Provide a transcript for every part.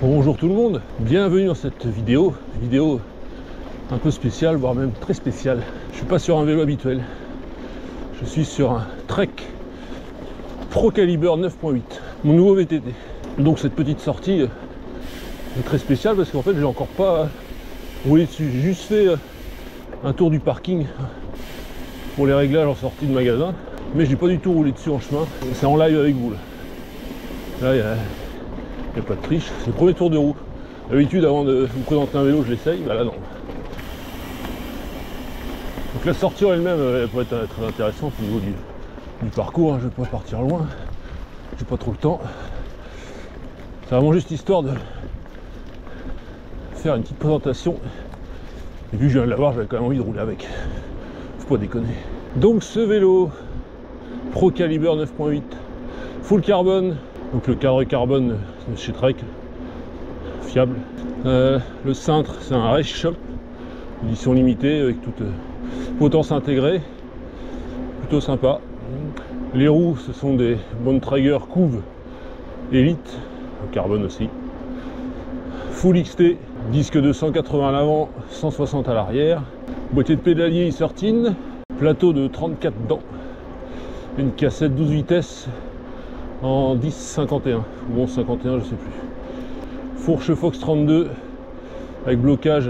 Bonjour tout le monde, bienvenue dans cette vidéo un peu spéciale, voire même très spéciale. Je suis pas sur un vélo habituel, je suis sur un Trek Pro Caliber 9.8, mon nouveau VTT. Donc cette petite sortie est très spéciale parce qu'en fait j'ai encore pas roulé dessus, j'ai juste fait un tour du parking pour les réglages en sortie de magasin, mais j'ai pas du tout roulé dessus en chemin, c'est en live avec vous là. Là il n'y a pas de triche, c'est le premier tour de roue. D'habitude avant de vous présenter un vélo je l'essaye, bah là non. Donc la sortie en elle-même elle pourrait être très intéressante au niveau du parcours, hein. Je vais pas partir loin, j'ai pas trop le temps. C'est vraiment juste histoire de faire une petite présentation. Et vu que je viens de l'avoir, j'avais quand même envie de rouler avec. Faut pas déconner. Donc ce vélo Pro Caliber 9.8 full carbone, donc le cadre carbone de chez Trek, fiable. Le cintre c'est un Race Shop, édition limitée avec toute potence intégrée, plutôt sympa. Les roues ce sont des Bontrager Couve Elite, en carbone aussi. Full XT, disque de 180 à l'avant, 160 à l'arrière. Boîtier de pédalier Isertine, plateau de 34 dents, une cassette 12 vitesses en 10-51 ou 11-51 je sais plus. Fourche Fox 32 avec blocage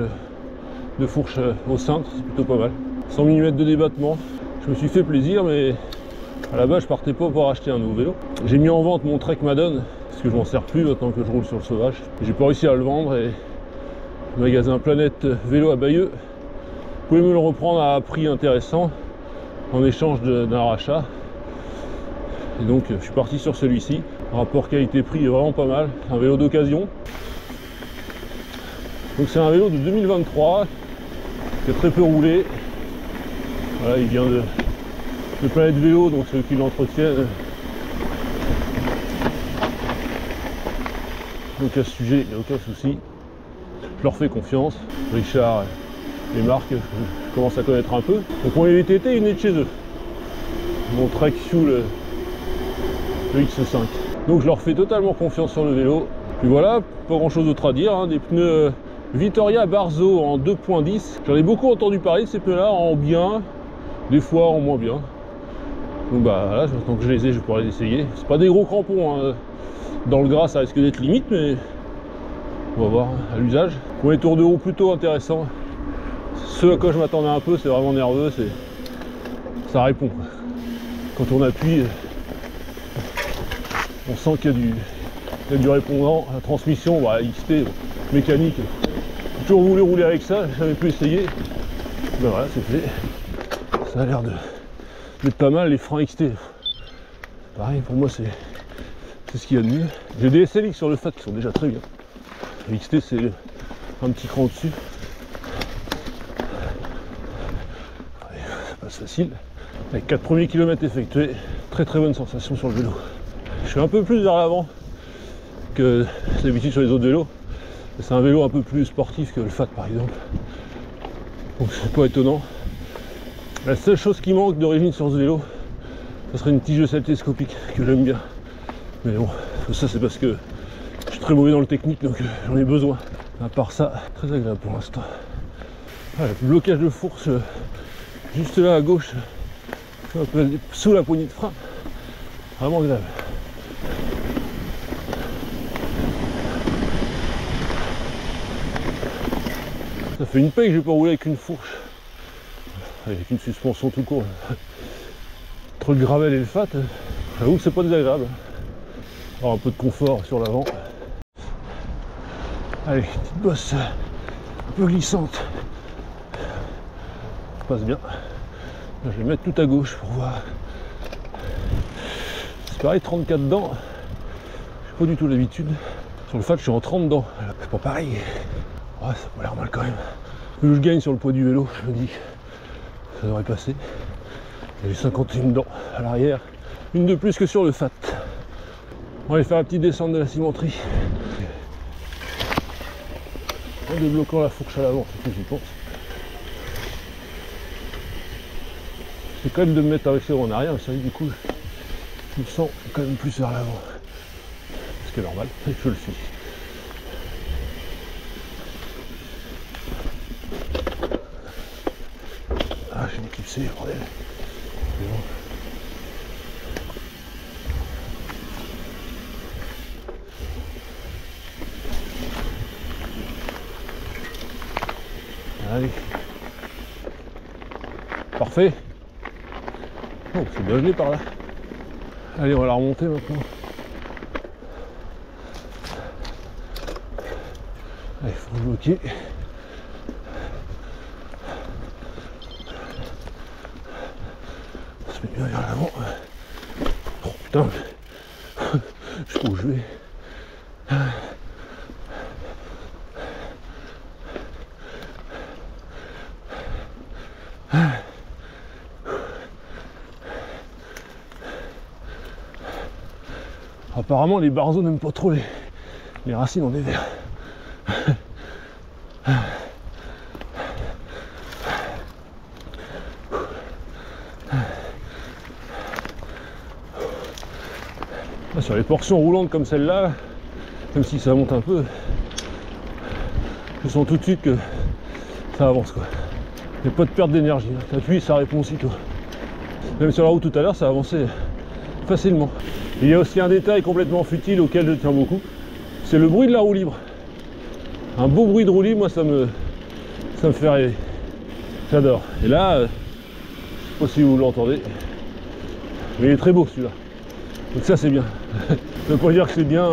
de fourche au cintre, c'est plutôt pas mal. 100 mm de débattement, je me suis fait plaisir, mais à la base je partais pas pour acheter un nouveau vélo. J'ai mis en vente mon Trek Madone parce que je m'en sers plus maintenant que je roule sur le sauvage. J'ai pas réussi à le vendre et le magasin Planète Vélo à Bayeux, vous pouvez me le reprendre à prix intéressant en échange d'un rachat. Et donc je suis parti sur celui-ci. Rapport qualité-prix est vraiment pas mal. Un vélo d'occasion. Donc c'est un vélo de 2023 qui a très peu roulé. Voilà, il vient de Planète Vélo, donc ceux qui l'entretiennent. Donc à ce sujet, il n'y a aucun souci. Je leur fais confiance. Richard et Marc, je commence à connaître un peu. Donc mon VTT, il est de chez eux. Mon Trek Fuel, le X5. Donc je leur fais totalement confiance sur le vélo. Puis voilà, pas grand chose d'autre à dire, hein. Des pneus Vittoria Barzo en 2.10. J'en ai beaucoup entendu parler de ces pneus là, en bien, des fois en moins bien. Donc bah là, tant que je les ai, je pourrais les essayer. C'est pas des gros crampons, hein. Dans le gras ça risque d'être limite, mais on va voir à l'usage. Pour les tours de roue plutôt intéressant. Ce à quoi je m'attendais un peu, c'est vraiment nerveux, ça répond. Quand on appuie, on sent qu'il y a du répondant. La transmission, bah, XT, mécanique, j'ai toujours voulu rouler avec ça, j'avais pu essayer. Ben voilà, c'est fait. Ça a l'air d'être pas mal. Les freins XT, pareil, pour moi c'est ce qu'il y a de mieux. J'ai des SLX sur le FAT qui sont déjà très bien. Les XT c'est un petit cran au-dessus. Ça passe facile. Avec 4 premiers kilomètres effectués, très bonne sensation sur le vélo. Je suis un peu plus vers l'avant que d'habitude sur les autres vélos. C'est un vélo un peu plus sportif que le FAT par exemple. Donc c'est pas étonnant. La seule chose qui manque d'origine sur ce vélo, ce serait une tige de saleté scopique que j'aime bien. Mais bon, ça c'est parce que je suis très mauvais dans le technique, donc j'en ai besoin. À part ça, très agréable pour l'instant. Voilà, le blocage de fourche juste là à gauche, un peu sous la poignée de frein, vraiment agréable. Ça fait une paix que je vais pas rouler avec une fourche, avec une suspension tout court. Entre le gravel et le fat, j'avoue que c'est pas désagréable. Alors un peu de confort sur l'avant. Allez, petite bosse un peu glissante. Ça passe bien. Je vais mettre tout à gauche pour voir. C'est pareil, 34 dents. J'ai pas du tout l'habitude. Sur le fat, je suis en 30 dents. C'est pas pareil. Ouais, ça a pas l'air mal quand même. Plus je gagne sur le poids du vélo, je me dis que ça devrait passer. J'ai 51 dents à l'arrière. Une de plus que sur le fat. On va aller faire la petite descente de la cimenterie. En débloquant la fourche à l'avant, c'est ce que j'y pense. C'est quand même de me mettre avec ça en arrière, mais ça du coup je me sens quand même plus vers l'avant. Ce qui est normal, je le suis. pousser, bordel. C'est bon. Allez. Parfait. Oh, c'est bien gelé par là. Allez, on va la remonter maintenant. Allez, il faut bloquer. On se met bien vers l'avant. Oh putain, je sais pas où je vais. Apparemment les barzeaux n'aiment pas trop les racines en dévers. Sur les portions roulantes comme celle-là, même si ça monte un peu, je sens tout de suite que ça avance quoi. Il n'y a pas de perte d'énergie, tu appuies, ça répond aussitôt. Même sur la route tout à l'heure, ça avançait facilement. Il y a aussi un détail complètement futile auquel je tiens beaucoup, c'est le bruit de la roue libre. Un beau bruit de roue libre, moi ça me fait rêver. J'adore. Et là, je ne sais pas si vous l'entendez, mais il est très beau celui-là. Donc ça c'est bien. Ça ne veut pas dire que c'est bien,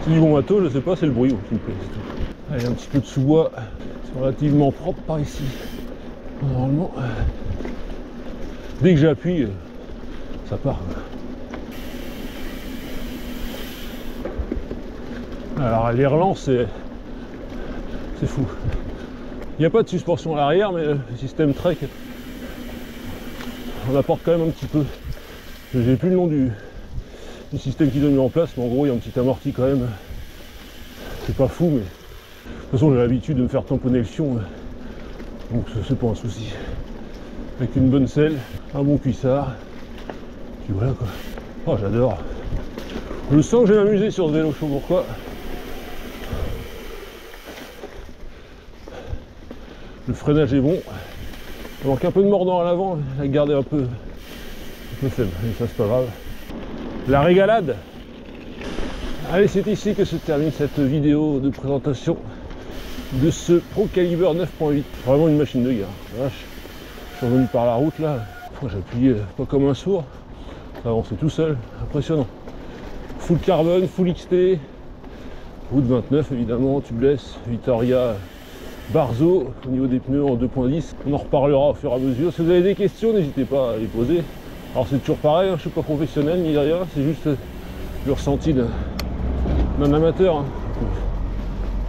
c'est du bon matos, je sais pas, c'est le bruit qui me plaît. Allez, un petit peu de sous-bois, c'est relativement propre par ici. Normalement, dès que j'appuie, ça part. Alors les relents, c'est fou. Il n'y a pas de suspension à l'arrière, mais le système Trek, on apporte quand même un petit peu. J'ai plus le nom du système qu'ils ont mis en place, mais en gros il y a un petit amorti quand même. C'est pas fou, mais de toute façon j'ai l'habitude de me faire tamponner le fion, donc c'est pas un souci. Avec une bonne selle, un bon cuissard, puis voilà quoi. Oh j'adore. Je sens que je vais m'amuser sur ce vélo, je sais pas pourquoi. Le freinage est bon. Il manque un peu de mordant à l'avant, la garde est un peu faible, mais ça c'est pas grave. La régalade. Allez, c'est ici que se termine cette vidéo de présentation de ce Procaliber 9.8. Vraiment une machine de guerre. Vache. Je suis revenu par la route là. J'appuyais pas comme un sourd. Ça avançait tout seul. Impressionnant. Full carbone, full XT. Route 29 évidemment, tubeless, Vittoria, Barzo. Au niveau des pneus en 2.10. On en reparlera au fur et à mesure. Si vous avez des questions, n'hésitez pas à les poser. Alors c'est toujours pareil, hein, je suis pas professionnel ni rien, c'est juste le ressenti d'un amateur. Hein.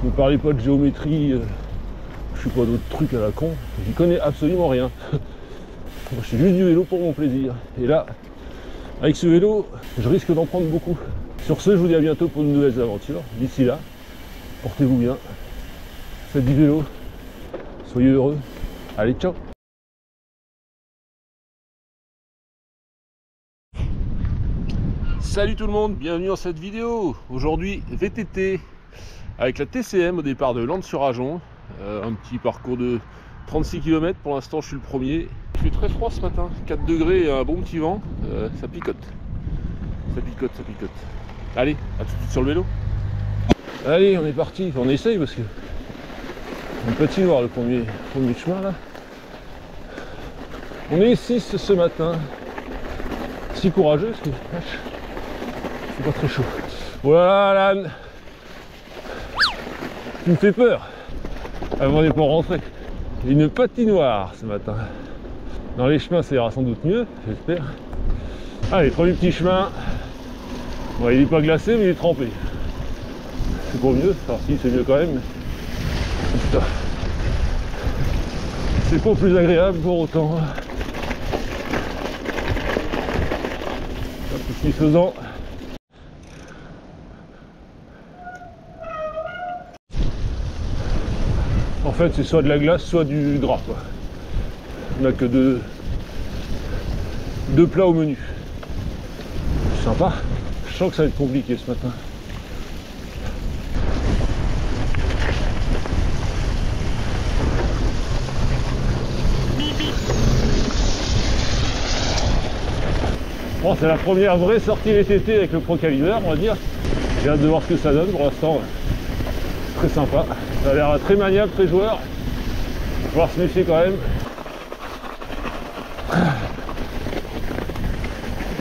Ne me parlez pas de géométrie, je suis pas d'autres trucs à la con, j'y connais absolument rien. Moi, je suis juste du vélo pour mon plaisir. Et là, avec ce vélo, je risque d'en prendre beaucoup. Sur ce, je vous dis à bientôt pour de nouvelles aventures. D'ici là, portez-vous bien, faites du vélo, soyez heureux. Allez, ciao! Salut tout le monde, bienvenue dans cette vidéo. Aujourd'hui VTT avec la TCM au départ de Landes-sur-Ajon. Un petit parcours de 36 km, pour l'instant je suis le premier. Il fait très froid ce matin, 4 degrés et un bon petit vent, ça picote. Ça picote, ça picote. Allez, à tout de suite sur le vélo. Allez, on est parti, on essaye parce que on peut y voir le premier chemin là. On est 6 ce matin. Si courageux parce que c'est pas très chaud. Voilà l'âne. Tu me fais peur. Avant n'est pas rentré. Une patinoire ce matin. Dans les chemins ça ira sans doute mieux, j'espère. Allez, premier petit chemin. Bon, il n'est pas glacé mais il est trempé. C'est pas mieux, enfin si c'est mieux quand même. Putain. C'est pas plus agréable pour autant. Petit faisant. En fait c'est soit de la glace soit du drap quoi. On n'a que deux plats au menu. C'est sympa. Je sens que ça va être compliqué ce matin. Bon, c'est la première vraie sortie VTT avec le Pro Caliber, on va dire. J'ai hâte de voir ce que ça donne. Pour l'instant, très sympa. Ça a l'air très maniable, très joueur. Il va falloir se méfier quand même.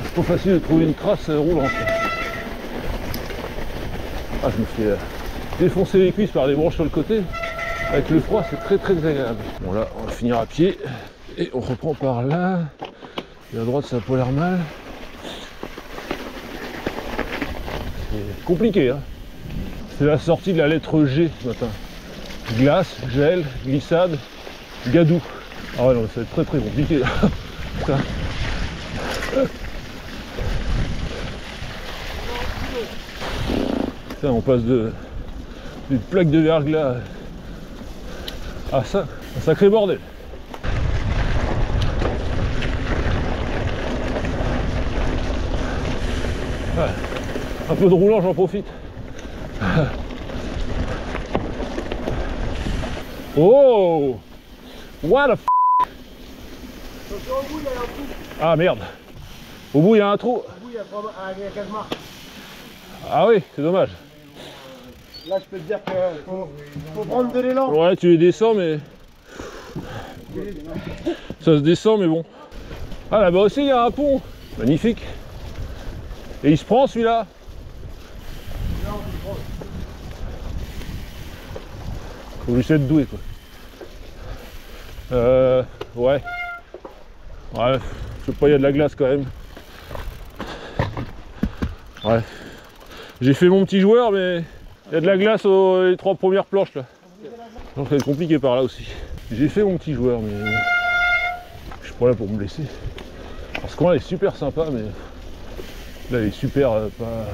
C'est pas facile de trouver une trace roulante. Ah, je me fais défoncer les cuisses par des branches sur le côté. Avec le froid, c'est très très agréable. Bon là, on va finir à pied. Et on reprend par là. Et à droite, ça a pas l'air mal. C'est compliqué, hein. C'est la sortie de la lettre G ce matin. Glace, gel, glissade, gadou. Ah ouais, non, ça va être très très compliqué là. Putain. Putain, on passe d'une plaque de verglas à ça, un sacré bordel. Ouais. Un peu de roulant, j'en profite. Oh! What the f***? Ah merde! Au bout il y a un trou. Au bout il y a 15 marques. Ah oui, c'est dommage. Là je peux te dire qu'il faut prendre de l'élan. Ouais, tu les descends mais... Ça se descend mais bon. Ah là-bas aussi il y a un pont. Magnifique. Et il se prend celui-là. Faut que j'essaie de douer quoi. Ouais. Ouais, je sais pas, il y a de la glace quand même. Ouais. J'ai fait mon petit joueur mais il y a de la glace aux les 3 premières planches là. Donc ça va être compliqué par là aussi. J'ai fait mon petit joueur mais bon, je suis pas là pour me blesser. Parce que là il est super sympa mais là il est super pas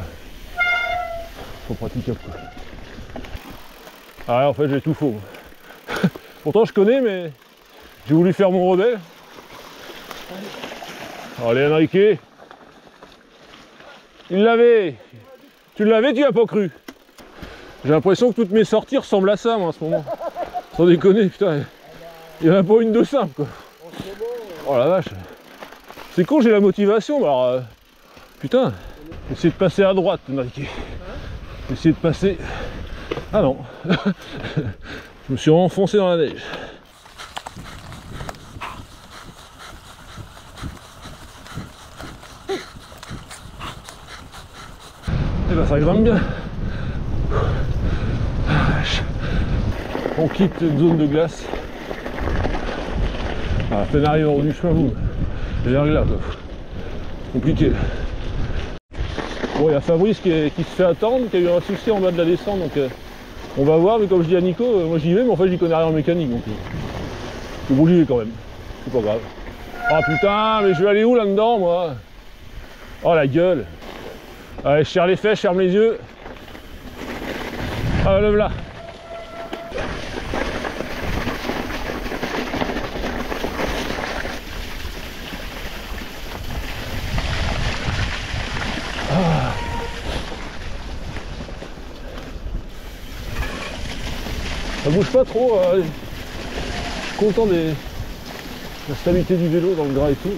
praticable quoi. Ah en fait j'ai tout faux. Pourtant je connais mais j'ai voulu faire mon rebelle. Allez Enrique. Il l'avait. Tu l'avais, tu as pas cru. J'ai l'impression que toutes mes sorties ressemblent à ça moi en ce moment. Sans déconner putain. Il n'y en a pas une de simple quoi. Oh la vache. C'est con, j'ai la motivation, alors putain. Essayer de passer à droite Enrique. Essayer de passer. Ah non. Je me suis enfoncé dans la neige. Et ben ça grimpe bien. On quitte une zone de glace. À peine arrivé au bout du chemin, boum. Les verglas quoi. Compliqué. Bon, il y a Fabrice qui se fait attendre, qui a eu un souci en bas de la descente, donc on va voir, mais comme je dis à Nico, moi j'y vais, mais en fait j'y connais rien en mécanique, donc je vais bouger quand même, c'est pas grave. Oh putain, mais je vais aller où là-dedans moi? Oh la gueule. Allez, je serre les fesses, je ferme les yeux. Ah, lève là. Ça bouge pas trop, je suis content de la stabilité du vélo dans le gras et tout.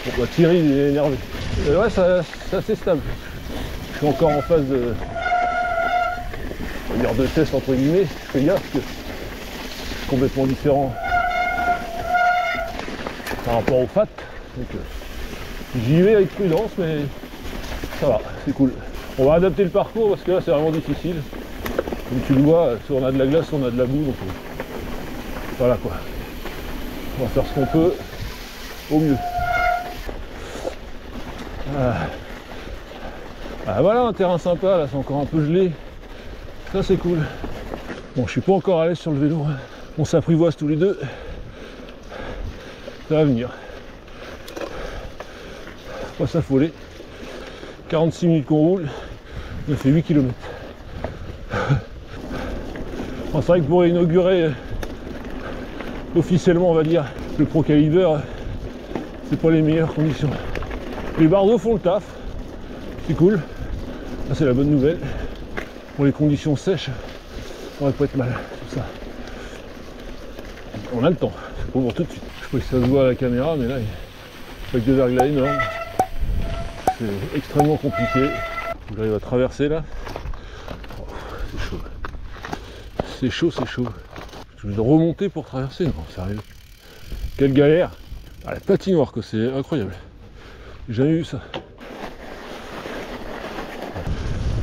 Bon, bah, Thierry il est énervé. Ouais, c'est assez stable. Je suis encore en phase de, on va dire de test entre guillemets. Je fais gaffe que c'est complètement différent par rapport au fat. Donc j'y vais avec prudence, mais ça va, c'est cool. On va adapter le parcours parce que là c'est vraiment difficile. Comme tu le vois, soit on a de la glace, soit on a de la boue, donc voilà quoi. On va faire ce qu'on peut au mieux. Ah voilà un terrain sympa, là c'est encore un peu gelé. Ça c'est cool. Bon, je suis pas encore à l'aise sur le vélo. On s'apprivoise tous les deux. Ça va venir. Pas s'affoler. 46 minutes qu'on roule, on a fait 8 km. Bon, c'est vrai que pour inaugurer officiellement, on va dire, le Pro Caliber, c'est pas les meilleures conditions. Les bardeaux font le taf, c'est cool. Ça c'est la bonne nouvelle. Pour les conditions sèches, ça aurait pas être mal tout ça. On a le temps, c'est pas pour tout de suite. Je sais pas si ça se voit à la caméra, mais là avec des verglas énormes. C'est extrêmement compliqué. J'arrive à traverser là. Oh, c'est chaud. C'est chaud, c'est chaud. Je vais remonter pour traverser, non, sérieux. Quelle galère. Ah, la patinoire, que c'est incroyable. J'ai jamais vu ça.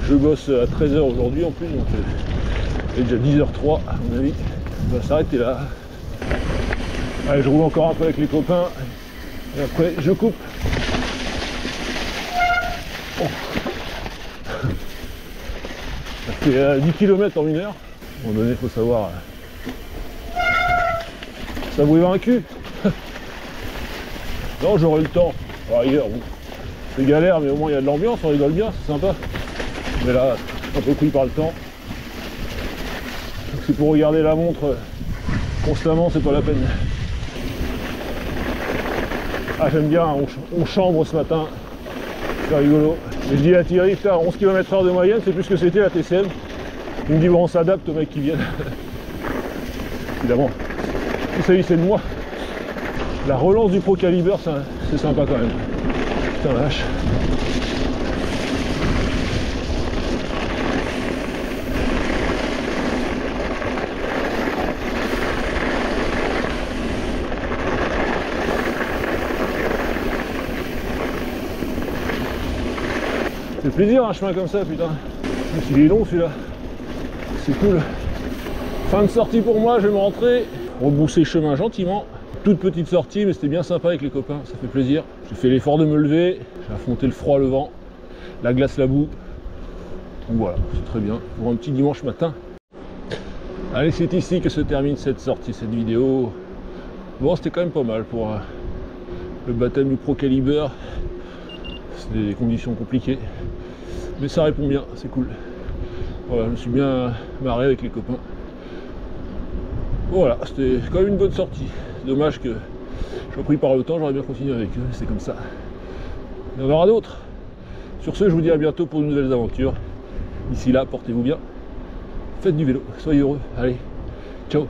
Je bosse à 13h aujourd'hui en plus, donc il est déjà 10h03 à mon avis. On va s'arrêter là. Allez, je roule encore un peu avec les copains. Et après, je coupe. Oh. Ça fait 10 km en 1 heure. À un moment donné, il faut savoir savourer vaincu. Non, j'aurai le temps. Ailleurs, bon. C'est galère, mais au moins il y a de l'ambiance, on rigole bien, c'est sympa. Mais là, un peu pris par le temps. C'est pour regarder la montre constamment, c'est pas la peine. Ah, j'aime bien, on chambre ce matin. C'est rigolo. Et je dis à Thierry, putain, 11 km/h de moyenne, c'est plus que c'était la TCM. Il me dit, bon, on s'adapte aux mecs qui viennent. Évidemment, il s'agissait de moi. La relance du Pro Caliber, c'est sympa quand même. Putain, la vache. C'est plaisir un chemin comme ça, putain. Il est long celui-là. C'est cool. Fin de sortie pour moi, je vais me rentrer. Rebrousser le chemin gentiment. Toute petite sortie, mais c'était bien sympa avec les copains, ça fait plaisir. J'ai fait l'effort de me lever, j'ai affronté le froid, le vent, la glace, la boue. Donc voilà, c'est très bien pour un petit dimanche matin. Allez, c'est ici que se termine cette sortie, cette vidéo. Bon, c'était quand même pas mal pour le baptême du Pro Caliber. C'était des conditions compliquées, mais ça répond bien, c'est cool. Voilà, je me suis bien marré avec les copains. Voilà, c'était quand même une bonne sortie. Dommage que je sois pris par le temps, j'aurais bien continué avec eux, c'est comme ça. Il y en aura d'autres. Sur ce, je vous dis à bientôt pour de nouvelles aventures. D'ici là, portez-vous bien. Faites du vélo, soyez heureux. Allez, ciao.